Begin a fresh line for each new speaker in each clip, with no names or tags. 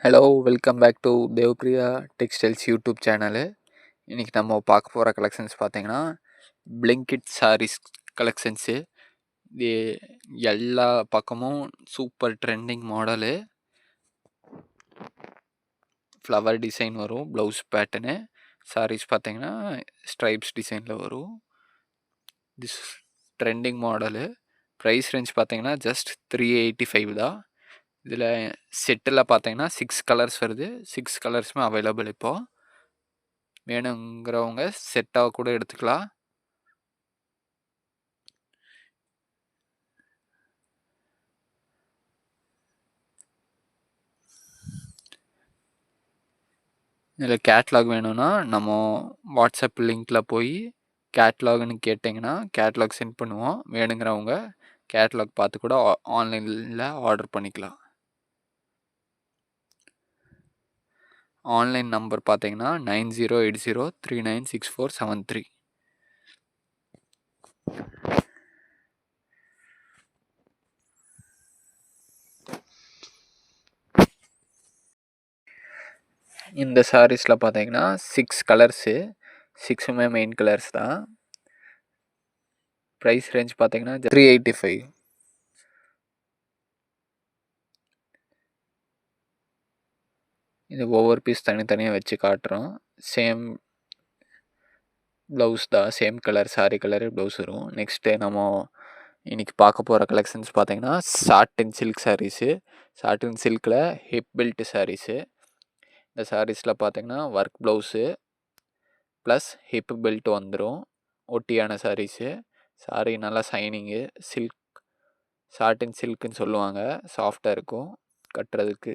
Hello, welcome back to Devpriya textiles YouTube channel. இன்றைக்கி நம்ம பார்க்க போகிற கலெக்ஷன்ஸ் பார்த்தீங்கன்னா பிளிங்கிட் சாரீஸ் கலெக்ஷன்ஸு. இது எல்லா பக்கமும் super trending model. Flower design வரும், ப்ளவுஸ் பேட்டர்னு. சாரீஸ் பார்த்தீங்கன்னா ஸ்ட்ரைப்ஸ் டிசைனில் வரும். This trending model. Price range பார்த்தீங்கன்னா ஜஸ்ட் 385 தான். இதில் செட்டில் பார்த்தீங்கன்னா 6 கலர்ஸ் வருது. 6 கலர்ஸுமே அவைலபிள் இப்போது. வேணுங்கிறவங்க செட்டாக கூட எடுத்துக்கலாம். இதில் கேட்லாக் வேணும்னா நம்ம வாட்ஸ்அப் லிங்க்கில் போய் கேட்லாக்னு கேட்டிங்கன்னா கேட்லாக் சென்ட் பண்ணுவோம். வேணுங்கிறவங்க கேட்லாக் பார்த்து கூட ஆன்லைனில் ஆர்டர் பண்ணிக்கலாம். ஆன்லைன் நம்பர் பார்த்தீங்கன்னா 9080396473. இந்த சாரீஸில் பார்த்தீங்கன்னா 6 கலர்ஸு, 6மே மெயின் கலர்ஸ் தான். ப்ரைஸ் ரேஞ்ச் பார்த்தீங்கன்னா 385. இது ஒவ்வொரு பீஸ் தனித்தனியாக வச்சு காட்டுறோம். சேம் ப்ளவுஸ் தான், same colour sari colour blouse வரும். நெக்ஸ்ட்டு நம்ம இன்றைக்கி பார்க்க போகிற கலெக்ஷன்ஸ் பார்த்தீங்கன்னா சாட்டின் சில்க் சாரீஸு. சாட்டின் சில்கில் ஹிப் பெல்ட் சாரீஸு. இந்த சாரீஸில் பார்த்தீங்கன்னா work blouse plus hip belt வந்துடும். ஒட்டியான சாரீஸு. சாரீ நல்லா ஷைனிங்கு, சில்க் சாட்டின் சில்க்குன்னு சொல்லுவாங்க. சாஃப்டாக இருக்கும், கட்டுறதுக்கு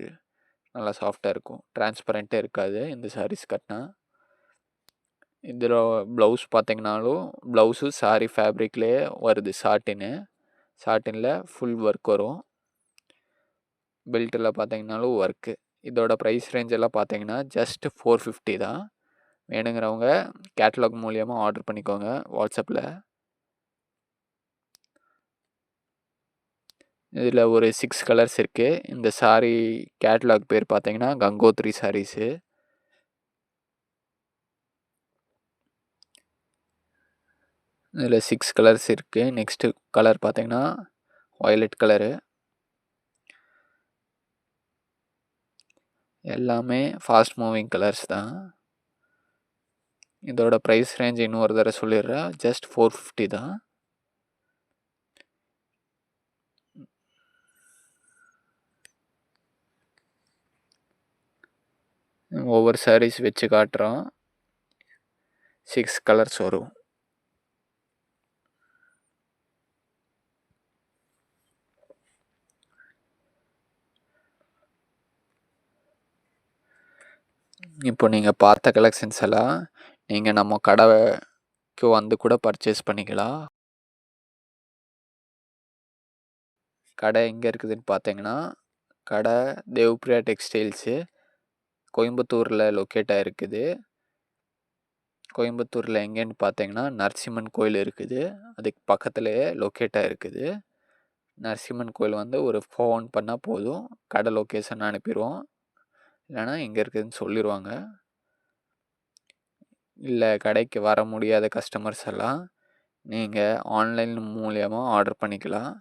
நல்லா சாஃப்டாக இருக்கும். டிரான்ஸ்பரண்ட்டே இருக்காது இந்த சாரீஸ் கட்டினா. இதில் ப்ளவுஸ் பார்த்தீங்கனாலும் ப்ளவுஸு சாரீ ஃபேப்ரிக்லேயே வருது. சாட்டினில் ஃபுல் ஒர்க் வரும். பெல்ட்டில் பார்த்தீங்கனாலும் ஒர்க்கு. இதோட ப்ரைஸ் ரேஞ்ச் எல்லாம் பார்த்தீங்கன்னா ஜஸ்ட் 450 தான். வேணுங்கிறவங்க கேட்லாக் மூலிமா ஆர்டர் பண்ணிக்கோங்க வாட்ஸ்அப்பில். இதில் ஒரு 6 கலர்ஸ் இருக்குது. இந்த சாரீ கேட்லாக் பேர் பார்த்தீங்கன்னா கங்கோத்ரி சாரீஸு. இதில் 6 கலர்ஸ் இருக்குது. நெக்ஸ்ட்டு கலர் பார்த்தீங்கன்னா வயலட் கலரு. எல்லாமே ஃபாஸ்ட் மூவிங் கலர்ஸ் தான். இதோட ப்ரைஸ் ரேஞ்ச் இன்னொரு தடவை சொல்லிடுறேன், ஜஸ்ட் 450 தான். ஒவ்வொரு சாரீஸ் வச்சு காட்டுறோம். 6 கலர்ஸ் வரும். இப்போ நீங்கள் பார்த்த கலெக்ஷன்ஸ் எல்லாம் நீங்கள் நம்ம கடைக்கு வந்து கூட பர்ச்சேஸ் பண்ணிக்கலாம். கடை எங்கே இருக்குதுன்னு பார்த்தீங்கன்னா கடை தேவ்பிரியா டெக்ஸ்டைல்ஸு கோயம்புத்தூரில் லொக்கேட் ஆகிருக்குது. கோயம்புத்தூரில் எங்கேன்னு பார்த்தீங்கன்னா நரசிம்மன் கோயில் இருக்குது, அதுக்கு பக்கத்துலேயே லொக்கேட் ஆகிருக்குது. நரசிம்மன் கோயில் வந்து ஒரு ஃபோன் பண்ணால் போதும், கடை லொக்கேஷன் அனுப்பிடுவோம். இல்லைனா எங்கே இருக்குதுன்னு சொல்லிடுவாங்க. இல்லை கடைக்கு வர முடியாத கஸ்டமர்ஸ் எல்லாம் நீங்கள் ஆன்லைன் மூலிமா ஆர்டர் பண்ணிக்கலாம்.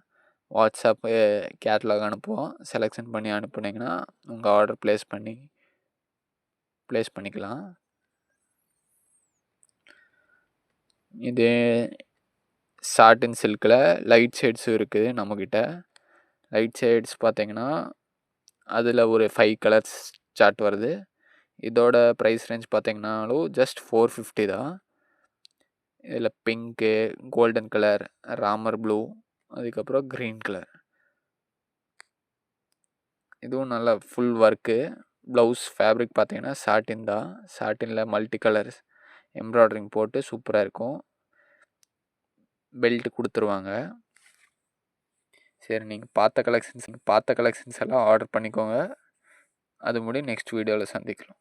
வாட்ஸ்அப்பு கேட்லாக் அனுப்புவோம், செலெக்ஷன் பண்ணி அனுப்புனீங்கன்னா உங்கள் ஆர்டர் ப்ளேஸ் பண்ணிக்கலாம். இது சாட்டின் சில்கில் லைட் ஷேட்ஸும் இருக்குது நம்மக்கிட்ட. லைட் ஷேட்ஸ் பார்த்தீங்கன்னா அதில் ஒரு 5 கலர்ஸ் சார்ட் வருது. இதோட ப்ரைஸ் ரேஞ்ச் பார்த்தீங்கன்னாலும் ஜஸ்ட் 450 தான். இதில் pink, golden colour, Ramar blue, அதுக்கப்புறம் க்ரீன் கலர். இதுவும் நல்லா ஃபுல் ஒர்க்கு. ப்ளவுஸ் ஃபேப்ரிக் பார்த்தீங்கன்னா சாட்டின் தான். சாட்டினில் மல்டி கலர்ஸ் எம்ப்ராய்டரிங் போட்டு சூப்பராக இருக்கும். பெல்ட் கொடுத்துருவாங்க. சரி, நீங்கள் பார்த்த கலெக்ஷன்ஸ் எல்லாம் ஆர்டர் பண்ணிக்கோங்க. அது முடி நெக்ஸ்ட் வீடியோவில் சந்திக்கலாம்.